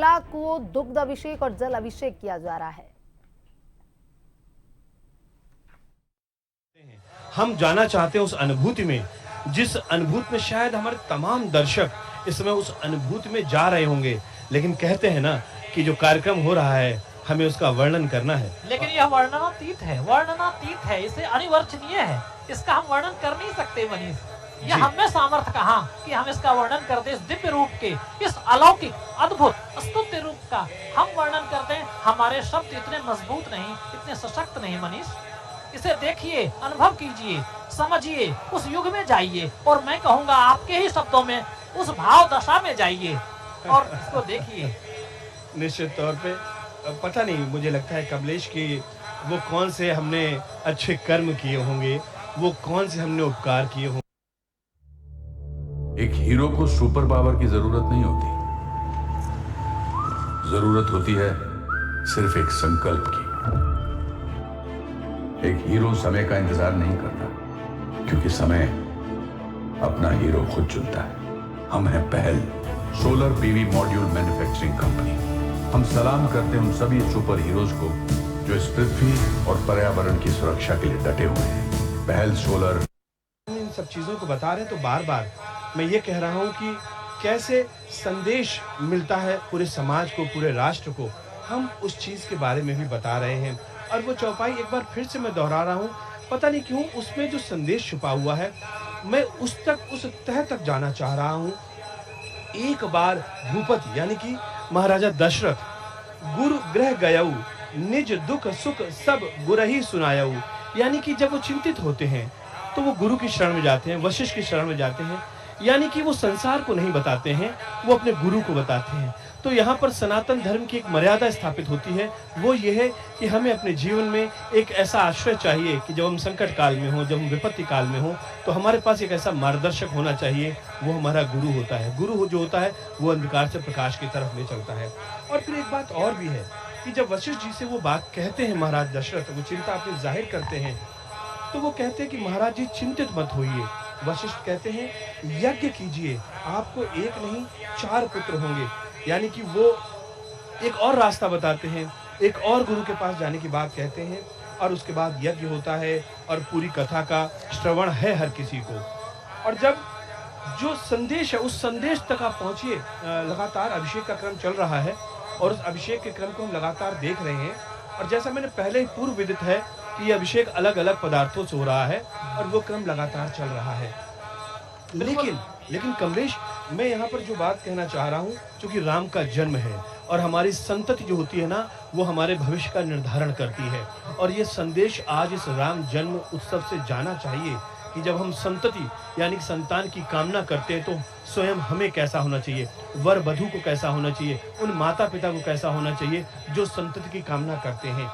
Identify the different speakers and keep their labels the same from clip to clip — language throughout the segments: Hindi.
Speaker 1: को दुग्ध अभिषेक और जल अभिषेक किया जा रहा है।
Speaker 2: हम जाना चाहते हैं उस अनुभूति में, जिस अनुभूति में शायद हमारे तमाम दर्शक इस समय उस अनुभूति में जा रहे होंगे, लेकिन कहते हैं ना कि जो कार्यक्रम हो रहा है हमें उसका वर्णन करना है,
Speaker 3: लेकिन यह वर्णनातीत है, इसे अनिवर्चनीय है, इसका हम वर्णन कर नहीं सकते मनीष। यह हमें सामर्थ्य कहाँ कि हम इसका वर्णन कर दे, इस दिव्य रूप के, इस अलौकिक अद्भुत स्तुत्य रूप का हम वर्णन कर दें। हमारे शब्द इतने मजबूत नहीं, इतने सशक्त नहीं मनीष। इसे देखिए, अनुभव कीजिए, समझिए, उस युग में जाइए, और मैं कहूँगा आपके ही शब्दों में उस भाव दशा में जाइए और इसको देखिए।
Speaker 2: निश्चित तौर पे पता नहीं, मुझे लगता है कमलेश की वो कौन से हमने अच्छे कर्म किए होंगे, वो कौन से हमने उपकार किए होंगे।
Speaker 4: एक हीरो को सुपर पावर की जरूरत नहीं होती, जरूरत होती है सिर्फ एक संकल्प की। एक हीरो समय का इंतजार नहीं करता, क्योंकि समय अपना हीरो खुद चुनता है। हम हैं पहल, solar PV module manufacturing company. हम सलाम करते हैं उन सभी सुपर हीरोज को जो इस पृथ्वी और पर्यावरण की सुरक्षा के लिए डटे हुए हैं। पहल सोलर।
Speaker 2: इन सब चीजों को बता रहे हैं तो बार बार मैं ये कह रहा हूँ कि कैसे संदेश मिलता है पूरे समाज को, पूरे राष्ट्र को। हम उस चीज के बारे में भी बता रहे हैं, और वो चौपाई एक बार फिर से मैं दोहरा रहा हूँ, पता नहीं क्यों उसमें जो संदेश छुपा हुआ है, मैं उस तह तक जाना चाह रहा हूँ। एक बार भूपति यानी कि महाराजा दशरथ गुरु गृह गयऊ, निज दुख सुख सब गुरही सुनायऊ, यानी कि जब वो चिंतित होते हैं तो वो गुरु की शरण में जाते हैं, वशिष्ठ की शरण में जाते हैं, यानी कि वो संसार को नहीं बताते हैं, वो अपने गुरु को बताते हैं। तो यहाँ पर सनातन धर्म की एक मर्यादा स्थापित होती है, वो ये है कि हमें अपने जीवन में एक ऐसा आश्रय चाहिए कि जब हम संकट काल में हो, जब हम विपत्ति काल में हो, तो हमारे पास एक ऐसा मार्गदर्शक होना चाहिए, वो हमारा गुरु होता है। गुरु जो होता है वो अंधकार से प्रकाश की तरफ ले चलता है। और फिर एक बात और भी है कि जब वशिष्ठ जी से वो बात कहते हैं महाराज दशरथ, वो चिंता अपनी जाहिर करते हैं, तो वो कहते हैं कि महाराज जी चिंतित मत होइए। वशिष्ठ कहते हैं यज्ञ कीजिए, आपको एक नहीं 4 पुत्र होंगे, यानी कि वो एक और रास्ता बताते हैं, एक और गुरु के पास जाने की बात कहते हैं, और उसके बाद यज्ञ होता है और पूरी कथा का श्रवण है हर किसी को। और जब जो संदेश है उस संदेश तक आप पहुंचिए। लगातार अभिषेक का क्रम चल रहा है और उस अभिषेक के क्रम को हम लगातार देख रहे हैं, और जैसा मैंने पहले ही पूर्व विदित है कि ये अभिषेक अलग अलग पदार्थों से हो रहा है और वो क्रम लगातार चल रहा है। लेकिन कमलेश, मैं यहाँ पर जो बात कहना चाह रहा हूँ, क्योंकि राम का जन्म है और हमारी संतति जो होती है ना, वो हमारे भविष्य का निर्धारण करती है, और ये संदेश आज इस राम जन्म उत्सव से जाना चाहिए कि जब हम संतति यानी कि संतान की कामना करते हैं तो स्वयं हमें कैसा होना चाहिए, वर वधू को कैसा होना चाहिए, उन माता पिता को कैसा होना चाहिए जो संतति की कामना करते हैं।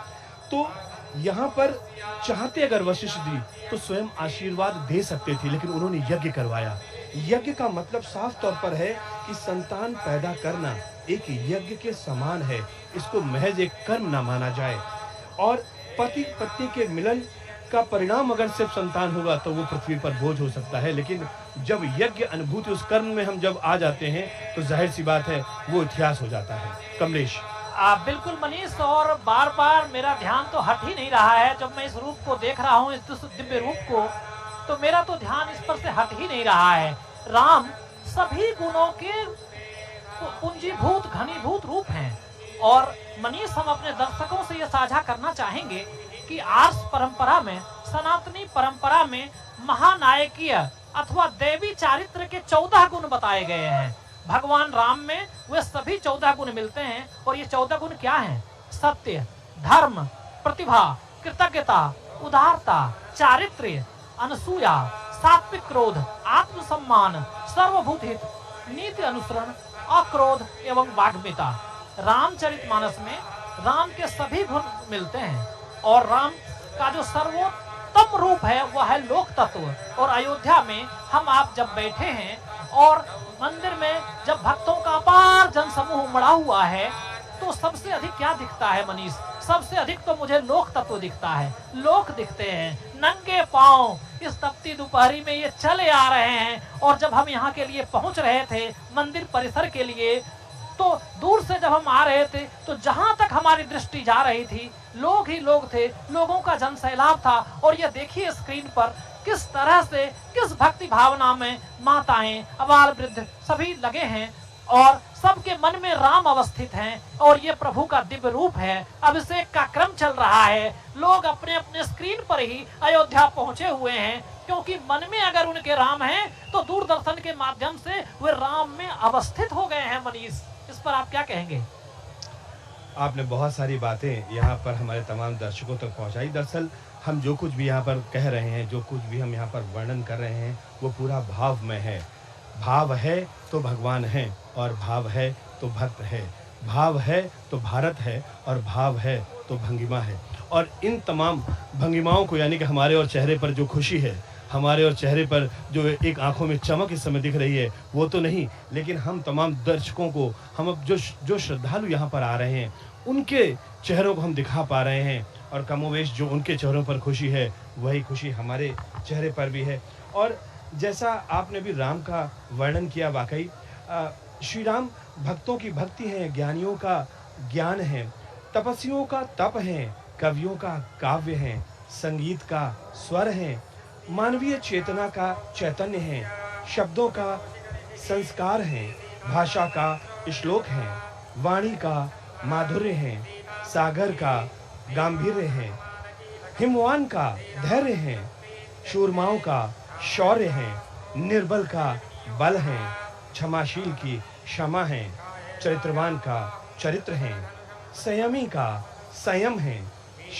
Speaker 2: तो यहाँ पर चाहते अगर वशिष्ठ जी तो स्वयं आशीर्वाद दे सकते थे, लेकिन उन्होंने यज्ञ करवाया। यज्ञ का मतलब साफ तौर पर है कि संतान पैदा करना एक यज्ञ के समान है, इसको महज एक कर्म ना माना जाए। और पति पत्नी के मिलन का परिणाम अगर सिर्फ संतान होगा तो वो पृथ्वी पर बोझ हो सकता है, लेकिन जब यज्ञ अनुभूति उस कर्म में हम जब आ जाते हैं तो जाहिर सी बात है वो इतिहास हो जाता है। कमलेश।
Speaker 3: बिल्कुल मनीष, और बार बार मेरा ध्यान तो हट ही नहीं रहा है। जब मैं इस रूप को देख रहा हूँ, इस दिव्य रूप को, तो मेरा तो ध्यान इस पर से हट ही नहीं रहा है। राम सभी गुणों के पुंजीभूत घनीभूत रूप हैं। और मनीष, हम अपने दर्शकों से यह साझा करना चाहेंगे कि आर्ष परंपरा में, सनातनी परंपरा में महानायकीय अथवा देवी चारित्र के 14 गुण बताए गए हैं। भगवान राम में वे सभी 14 गुण मिलते हैं, और ये 14 गुण क्या हैं? सत्य, धर्म, प्रतिभा, कृतज्ञता, उदारता, चारित्र्य, अनसूया, सात्विक क्रोध, आत्मसम्मान, सर्वभूत हित, नीति अनुसरण, अक्रोध एवं वाग्मिता। रामचरितमानस में राम के सभी गुण मिलते हैं, और राम का जो सर्वोत्तम रूप है वह है लोक तत्व। और अयोध्या में हम आप जब बैठे हैं और मंदिर में जब भक्तों का अपार जन समूह उमड़ा हुआ है, तो सबसे अधिक क्या दिखता है मनीष? सबसे अधिक तो मुझे लोक तत्व दिखता है। लोक दिखते हैं नंगे पांव, इस तपती दोपहरी में ये चले आ रहे हैं। और जब हम यहाँ के लिए पहुंच रहे थे, मंदिर परिसर के लिए, तो दूर से जब हम आ रहे थे तो जहां तक हमारी दृष्टि जा रही थी लोग ही लोग थे, लोगों का जन सैलाब था। और ये देखिए स्क्रीन पर किस तरह से, किस भक्ति भावना में माताएं, अबाल वृद्ध सभी लगे हैं और सबके मन में राम अवस्थित हैं। और ये प्रभु का दिव्य रूप है। अभिषेक का क्रम चल रहा है, लोग अपने अपने स्क्रीन पर ही अयोध्या पहुंचे हुए हैं, क्योंकि मन में अगर उनके राम हैं तो दूरदर्शन के माध्यम से वे राम में अवस्थित हो गए हैं। मनीष, इस पर आप क्या कहेंगे?
Speaker 2: आपने बहुत सारी बातें यहाँ पर हमारे तमाम दर्शकों तक पहुँचाई। दरअसल हम जो कुछ भी यहाँ पर कह रहे हैं, जो कुछ भी हम यहाँ पर वर्णन कर रहे हैं, वो पूरा भाव में है। भाव है तो भगवान है, और भाव है तो भक्त है, भाव है तो भारत है, और भाव है तो भंगिमा है। और इन तमाम भंगिमाओं को, यानी कि हमारे और चेहरे पर जो खुशी है, हमारे और चेहरे पर जो एक आंखों में चमक इस समय दिख रही है, वो तो नहीं, लेकिन हम तमाम दर्शकों को, हम अब जो श्रद्धालु यहाँ पर आ रहे हैं, उनके चेहरों को हम दिखा पा रहे हैं। और कमोवेश जो उनके चेहरों पर खुशी है, वही खुशी हमारे चेहरे पर भी है। और जैसा आपने भी राम का वर्णन किया, वाकई श्री राम भक्तों की भक्ति है, ज्ञानियों का ज्ञान है, तपस्वियों का तप है, कवियों का काव्य है, संगीत का स्वर है, मानवीय चेतना का चैतन्य है, शब्दों का संस्कार है, भाषा का श्लोक है, वाणी का माधुर्य है, सागर का गांभीर्य है, हिमवान का धैर्य है, शूरमाओं का शौर्य है, निर्बल का बल है, क्षमाशील की क्षमा है, चरित्रवान का चरित्र है, संयमी का संयम है,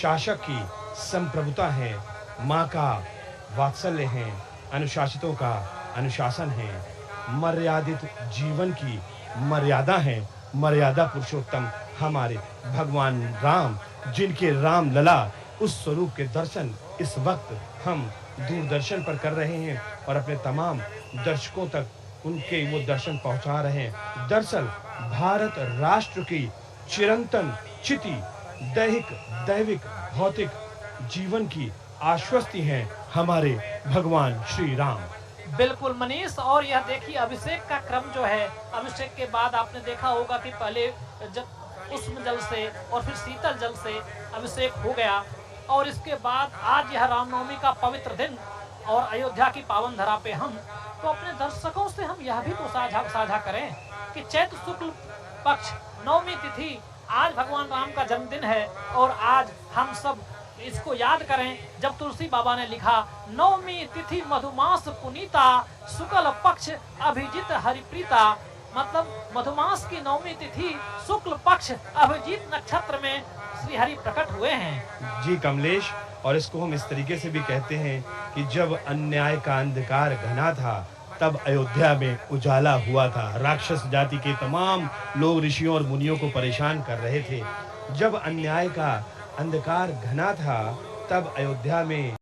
Speaker 2: शासक की संप्रभुता है, माँ का वात्सल्य है, अनुशासितों का अनुशासन है, मर्यादित जीवन की मर्यादा है, मर्यादा पुरुषोत्तम हमारे भगवान राम, जिनके राम लला उस स्वरूप के दर्शन इस वक्त हम दूरदर्शन पर कर रहे हैं और अपने तमाम दर्शकों तक उनके वो दर्शन पहुंचा रहे हैं। दरअसल भारत राष्ट्र की चिरंतन चिति, दैहिक दैविक भौतिक जीवन की आश्वस्ति हैं हमारे भगवान श्री राम।
Speaker 3: बिल्कुल मनीष, और यह देखिए अभिषेक का क्रम जो है, अभिषेक के बाद आपने देखा होगा कि पहले उष्ण जल से और फिर शीतल जल से अभिषेक हो गया। और इसके बाद आज यह रामनवमी का पवित्र दिन और अयोध्या की पावन धरा पे हम तो अपने दर्शकों से हम यह भी तो साझा करें कि चैत्र शुक्ल पक्ष नवमी तिथि आज भगवान राम का जन्मदिन है। और आज हम सब इसको याद करें, जब तुलसी बाबा ने लिखा, नवमी तिथि मधुमास पुनीता, शुक्ल पक्ष अभिजीत हरिप्रीता, मतलब मधुमास की नवमी तिथि शुक्ल पक्ष अभिजीत नक्षत्र में श्री हरि प्रकट हुए हैं।
Speaker 2: जी कमलेश, और इसको हम इस तरीके से भी कहते हैं कि जब अन्याय का अंधकार घना था, तब अयोध्या में उजाला हुआ था। राक्षस जाति के तमाम लोग ऋषियों और मुनियों को परेशान कर रहे थे। जब अन्याय का अंधकार घना था, तब अयोध्या में